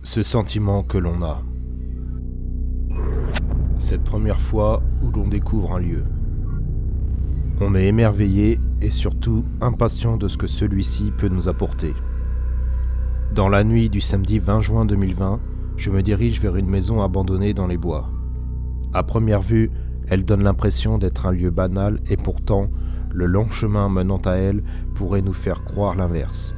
Ce sentiment que l'on a. Cette première fois où l'on découvre un lieu. On est émerveillé et surtout impatient de ce que celui-ci peut nous apporter. Dans la nuit du samedi 20 juin 2020, je me dirige vers une maison abandonnée dans les bois. À première vue, elle donne l'impression d'être un lieu banal et pourtant, le long chemin menant à elle pourrait nous faire croire l'inverse.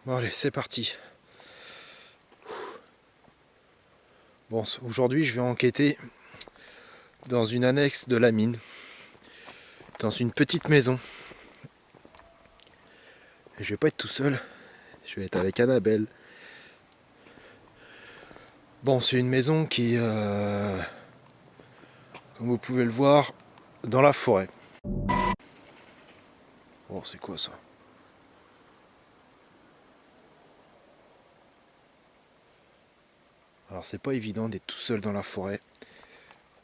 Bon allez, c'est parti. Bon, aujourd'hui je vais enquêter dans une annexe de la mine, dans une petite maison. Et je vais pas être tout seul, je vais être avec Annabelle. Bon, c'est une maison qui, comme vous pouvez le voir, dans la forêt. Bon, c'est quoi ça? Alors c'est pas évident d'être tout seul dans la forêt.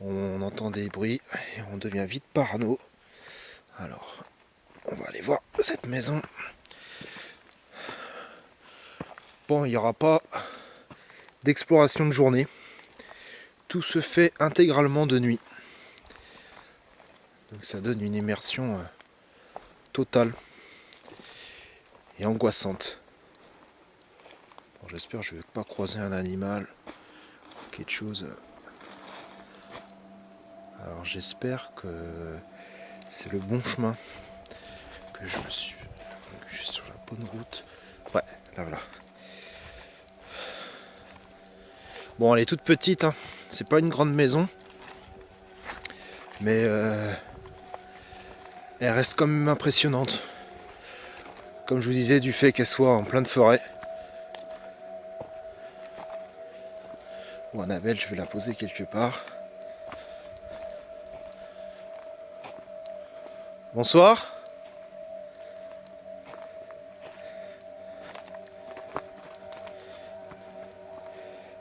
On entend des bruits et on devient vite parano. Alors, on va aller voir cette maison. Bon, il n'y aura pas d'exploration de journée. Tout se fait intégralement de nuit. Donc ça donne une immersion totale et angoissante. Bon, j'espère que je ne vais pas croiser un animal, quelque chose. Alors j'espère que c'est le bon chemin, que je suis sur la bonne route. Ouais, là voilà. Bon, elle est toute petite, hein. C'est pas une grande maison, mais elle reste quand même impressionnante. Comme je vous disais, du fait qu'elle soit en pleine forêt. Bon, Annabelle, je vais la poser quelque part. Bonsoir.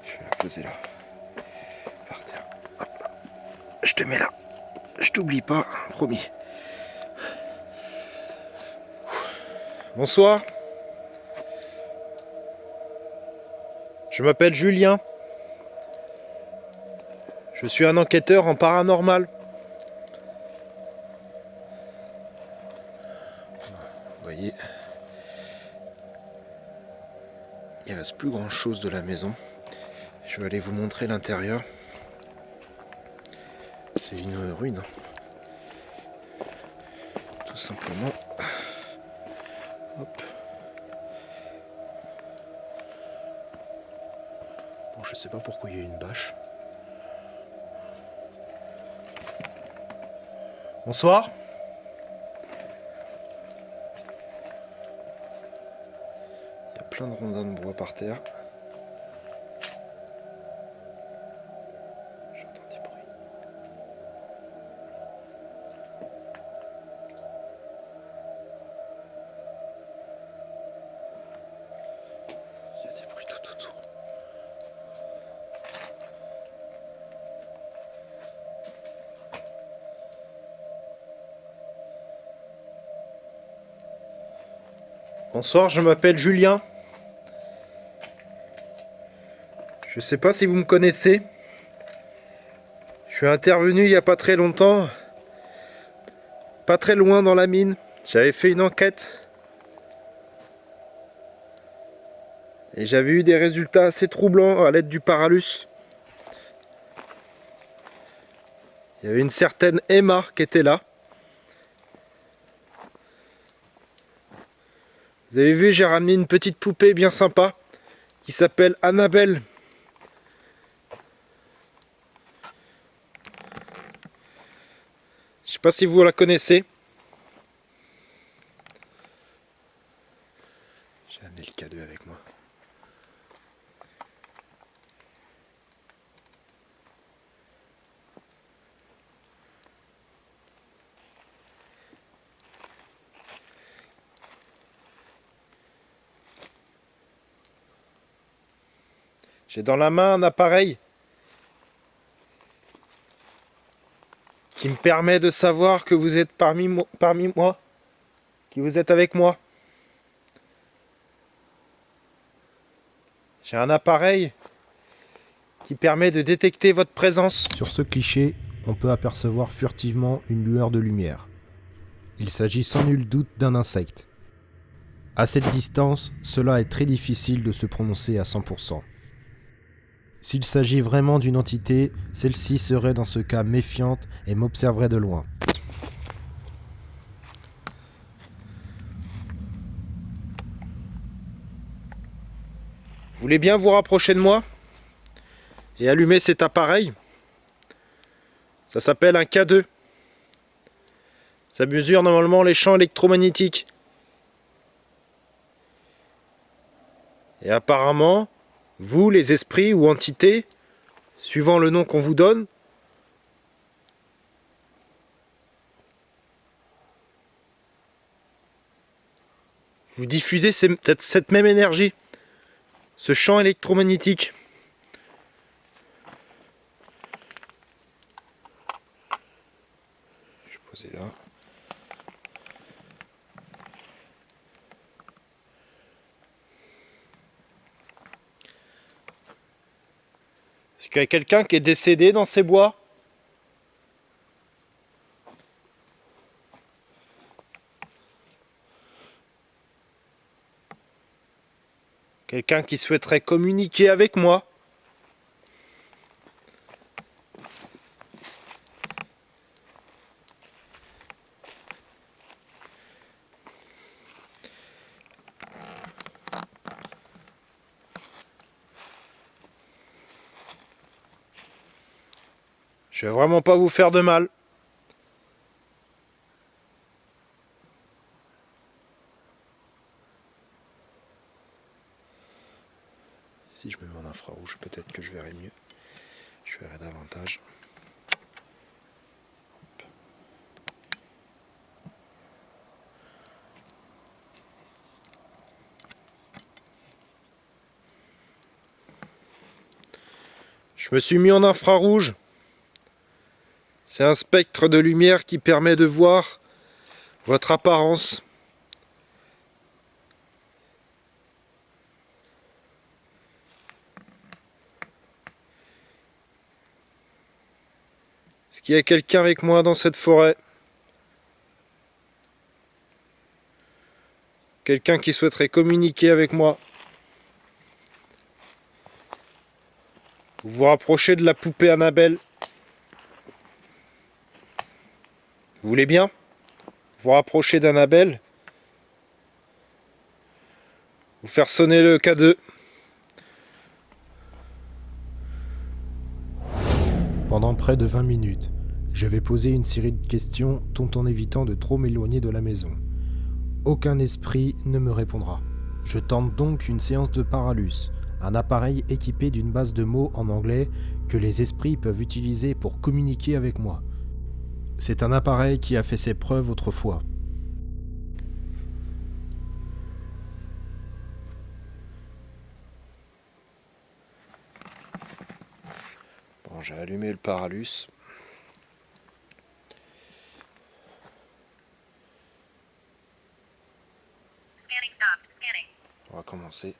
Je vais la poser là. Par terre. Hop là. Je te mets là. Je t'oublie pas, promis. Bonsoir. Je m'appelle Julien. Je suis un enquêteur en paranormal. Vous voyez, il ne reste plus grand chose de la maison. Je vais aller vous montrer l'intérieur. C'est une ruine. Tout simplement. Hop. Bon, je sais pas pourquoi il y a une bâche. Bonsoir. Il y a plein de rondins de bois par terre. J'entends des bruits. Il y a des bruits tout autour. Bonsoir, je m'appelle Julien. Je sais pas si vous me connaissez. Je suis intervenu il n'y a pas très longtemps, pas très loin dans la mine. J'avais fait une enquête et j'avais eu des résultats assez troublants à l'aide du Paralus. Il y avait une certaine Emma qui était là. Vous avez vu, j'ai ramené une petite poupée bien sympa qui s'appelle Annabelle. Je sais pas si vous la connaissez. J'ai amené le cadeau avec moi. J'ai dans la main un appareil qui me permet de savoir que vous êtes parmi moi, que vous êtes avec moi. J'ai un appareil qui permet de détecter votre présence. Sur ce cliché, on peut apercevoir furtivement une lueur de lumière. Il s'agit sans nul doute d'un insecte. À cette distance, cela est très difficile de se prononcer à 100%. S'il s'agit vraiment d'une entité, celle-ci serait dans ce cas méfiante et m'observerait de loin. Vous voulez bien vous rapprocher de moi et allumer cet appareil? Ça s'appelle un K2. Ça mesure normalement les champs électromagnétiques. Et apparemment, vous, les esprits ou entités, suivant le nom qu'on vous donne, vous diffusez cette même énergie, ce champ électromagnétique. Je vais poser là. Est-ce qu'il y a quelqu'un qui est décédé dans ces bois? Quelqu'un qui souhaiterait communiquer avec moi? Je vais vraiment pas vous faire de mal. Si je me mets en infrarouge, peut-être que je verrai mieux. Je verrai davantage. Je me suis mis en infrarouge. C'est un spectre de lumière qui permet de voir votre apparence. Est-ce qu'il y a quelqu'un avec moi dans cette forêt? Quelqu'un qui souhaiterait communiquer avec moi? Vous vous rapprochez de la poupée Annabelle. Vous voulez bien vous rapprocher d'Annabelle? Vous faire sonner le K2. Pendant près de 20 minutes, je vais poser une série de questions tout en évitant de trop m'éloigner de la maison. Aucun esprit ne me répondra. Je tente donc une séance de Paralus, un appareil équipé d'une base de mots en anglais que les esprits peuvent utiliser pour communiquer avec moi. C'est un appareil qui a fait ses preuves autrefois. Bon, j'ai allumé le Paralus. Scanning stopped. Scanning. On va commencer.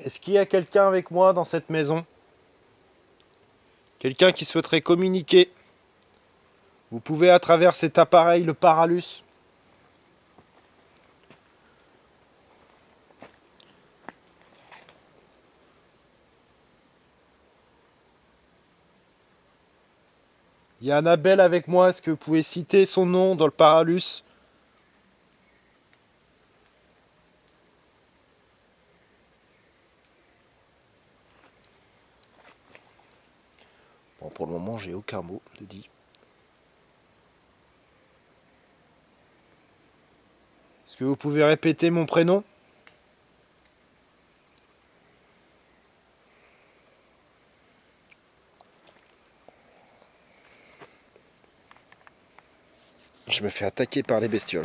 Est-ce qu'il y a quelqu'un avec moi dans cette maison? Quelqu'un qui souhaiterait communiquer? Vous pouvez à travers cet appareil, le Paralus. Il y a Annabelle avec moi, est-ce que vous pouvez citer son nom dans le Paralus? Bon, pour le moment, j'ai aucun mot de dit. Est-ce que vous pouvez répéter mon prénom? Je me fais attaquer par les bestioles.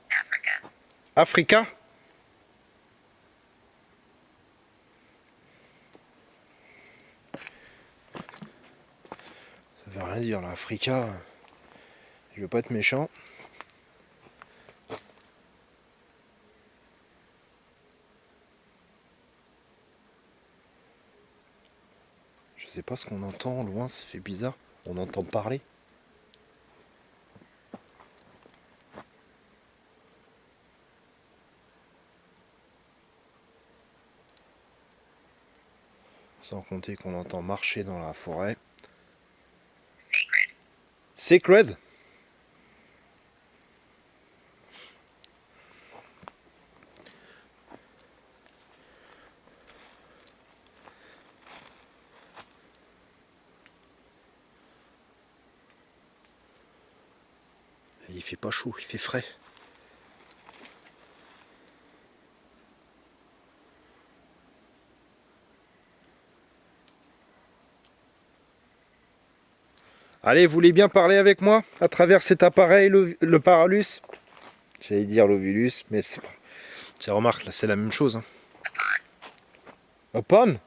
Africa. Africa? Ça veut rien dire là, Africa. Je veux pas être méchant. Je sais pas ce qu'on entend loin, ça fait bizarre. On entend parler. Sans compter qu'on entend marcher dans la forêt. Sacred. Sacred? Il fait pas chaud, il fait frais. Allez, vous voulez bien parler avec moi à travers cet appareil, le Paralus? J'allais dire l'Ovulus, mais c'est remarque, là c'est la même chose. Hein. Upon?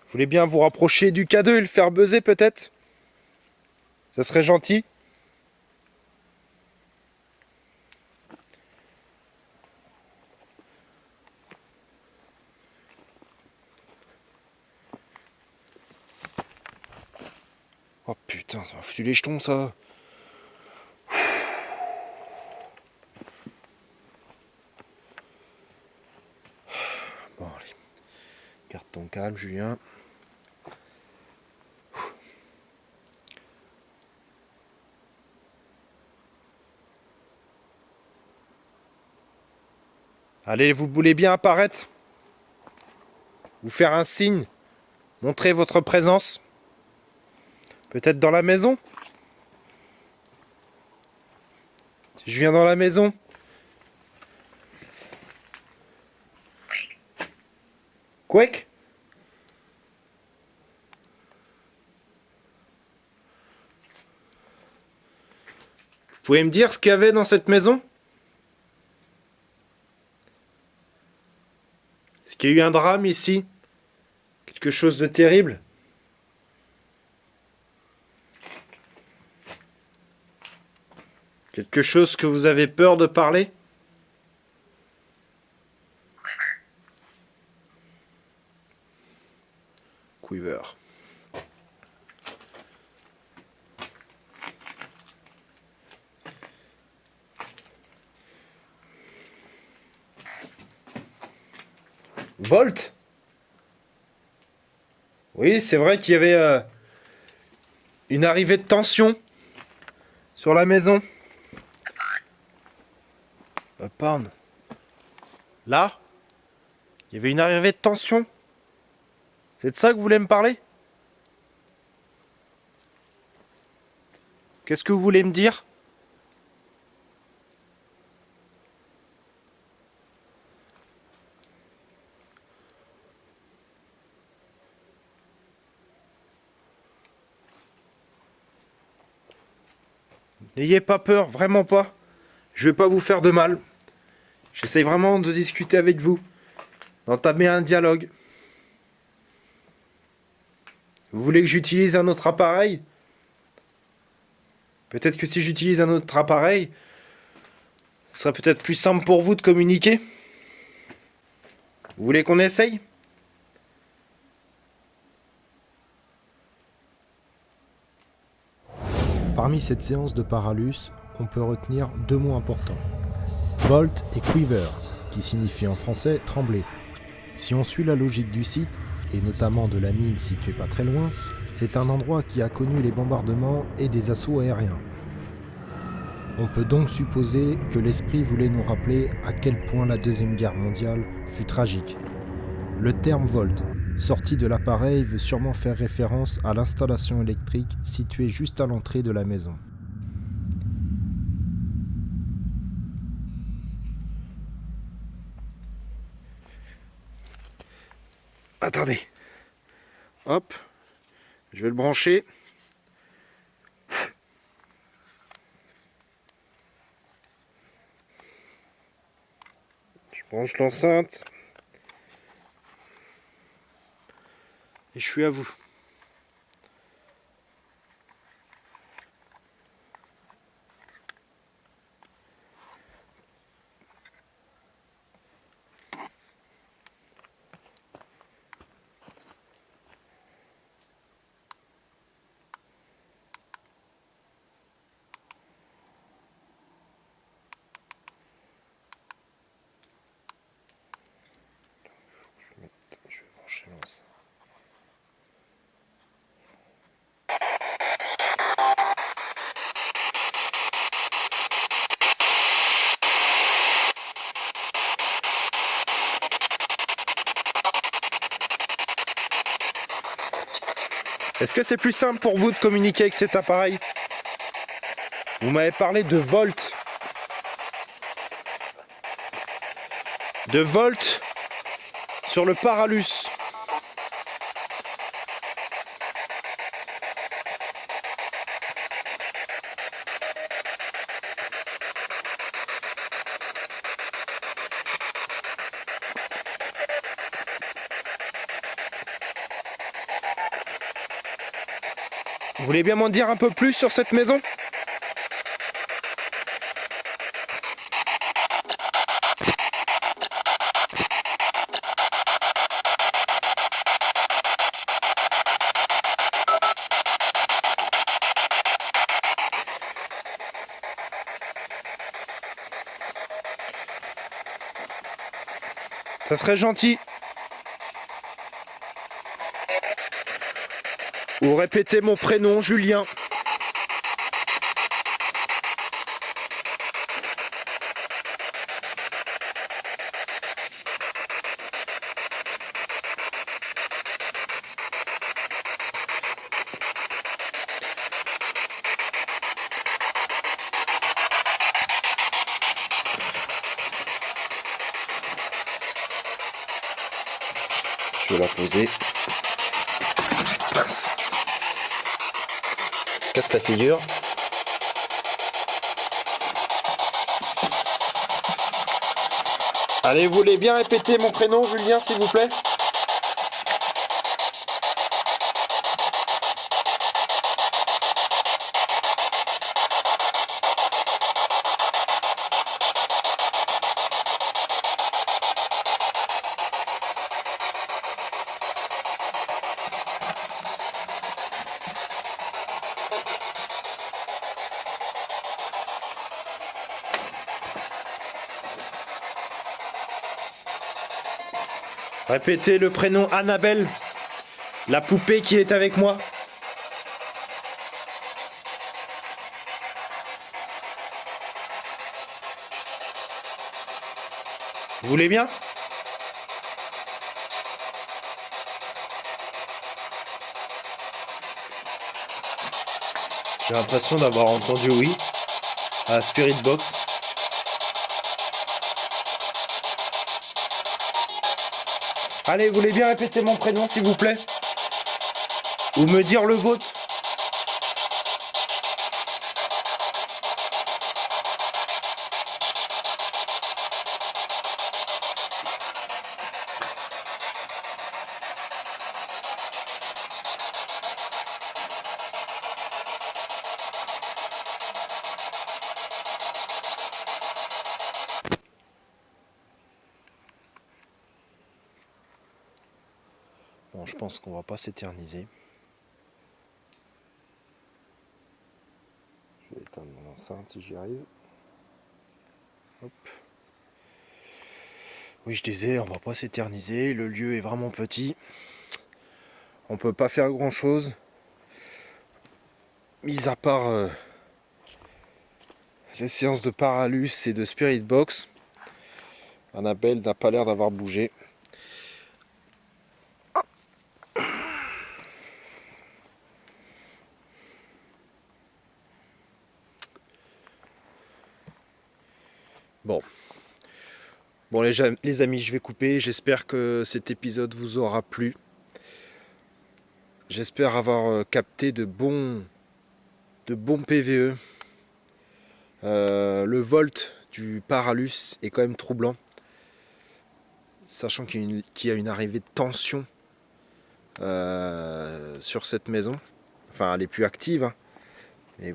Vous voulez bien vous rapprocher du K2 et le faire buzzer peut-être? Ça serait gentil. Oh putain, ça m'a foutu les jetons ça. Bon allez, garde ton calme Julien. Allez, vous voulez bien apparaître? Vous faire un signe? Montrer votre présence? Peut-être dans la maison? Si je viens dans la maison? Quake? Vous pouvez me dire ce qu'il y avait dans cette maison? Est-ce qu'il y a eu un drame ici? Quelque chose de terrible? Quelque chose que vous avez peur de parler? Quiver. Bolt? Oui, c'est vrai qu'il y avait une arrivée de tension sur la maison. Upon. Là? Il y avait une arrivée de tension? C'est de ça que vous voulez me parler? Qu'est-ce que vous voulez me dire? N'ayez pas peur, vraiment pas. Je vais pas vous faire de mal. J'essaye vraiment de discuter avec vous, d'entamer un dialogue. Vous voulez que j'utilise un autre appareil? Peut-être que si j'utilise un autre appareil, Ce serait peut-être plus simple pour vous de communiquer. Vous voulez qu'on essaye? Parmi cette séance de Paralus, on peut retenir deux mots importants. Bolt et Quiver, qui signifie en français trembler. Si on suit la logique du site, et notamment de la mine située pas très loin, c'est un endroit qui a connu les bombardements et des assauts aériens. On peut donc supposer que l'esprit voulait nous rappeler à quel point la Deuxième Guerre mondiale fut tragique. Le terme Volt, sorti de l'appareil, veut sûrement faire référence à l'installation électrique située juste à l'entrée de la maison. Attendez. Hop. Je vais le brancher. Je branche l'enceinte. Et je suis à vous. Je vais brancher l'enceinte. Est-ce que c'est plus simple pour vous de communiquer avec cet appareil? Vous m'avez parlé de Volt. De Volt sur le Paralus. Vous voulez bien m'en dire un peu plus sur cette maison? Ça serait gentil. Ou répétez mon prénom, Julien. Je vais la poser. Mince. Casse la figure. Allez, vous voulez bien répéter mon prénom, Julien, s'il vous plaît? Répétez le prénom Annabelle, la poupée qui est avec moi. Vous voulez bien? J'ai l'impression d'avoir entendu oui à la Spirit Box. Allez, vous voulez bien répéter mon prénom, s'il vous plaît? Ou me dire le vôtre? je pense qu'on va pas s'éterniser. Je vais éteindre mon enceinte si j'y arrive. Hop. Oui, je disais, on va pas s'éterniser. Le lieu est vraiment petit. On peut pas faire grand chose. Mis à part les séances de Paralus et de Spirit Box. Annabelle n'a pas l'air d'avoir bougé. Bon les amis, je vais couper. J'espère que cet épisode vous aura plu. J'espère avoir capté de bons PVE. Le volt du Paralus est quand même troublant. Sachant qu'il y a une arrivée de tension sur cette maison. Enfin, elle est plus active. Hein. Et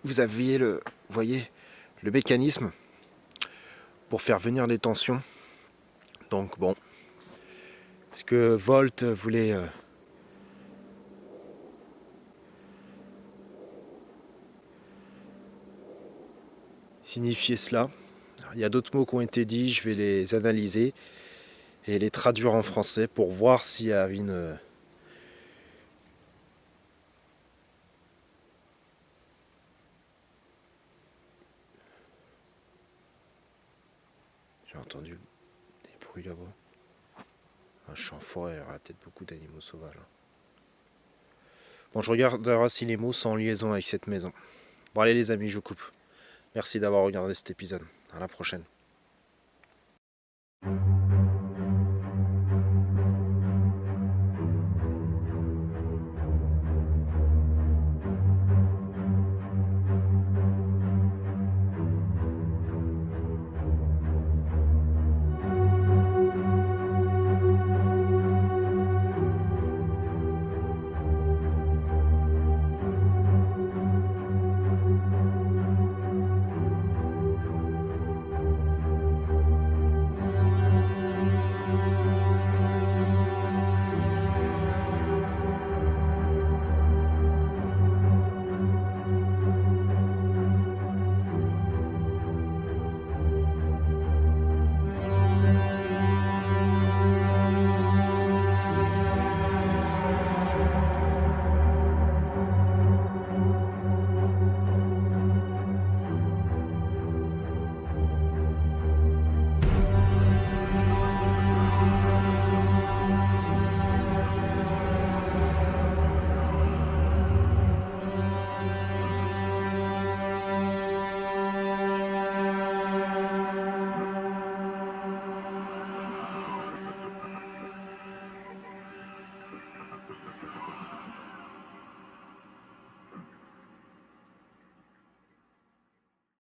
vous avez voyez, le mécanisme pour faire venir des tensions. Donc bon, est-ce que Volt voulait signifier cela? Alors, il y a d'autres mots qui ont été dits, je vais les analyser et les traduire en français pour voir s'il y a une j'ai entendu des bruits là-bas. Je suis en forêt, il y aura peut-être beaucoup d'animaux sauvages. Bon, je regarderai si les mots sont en liaison avec cette maison. Bon, allez les amis, je coupe. Merci d'avoir regardé cet épisode. À la prochaine.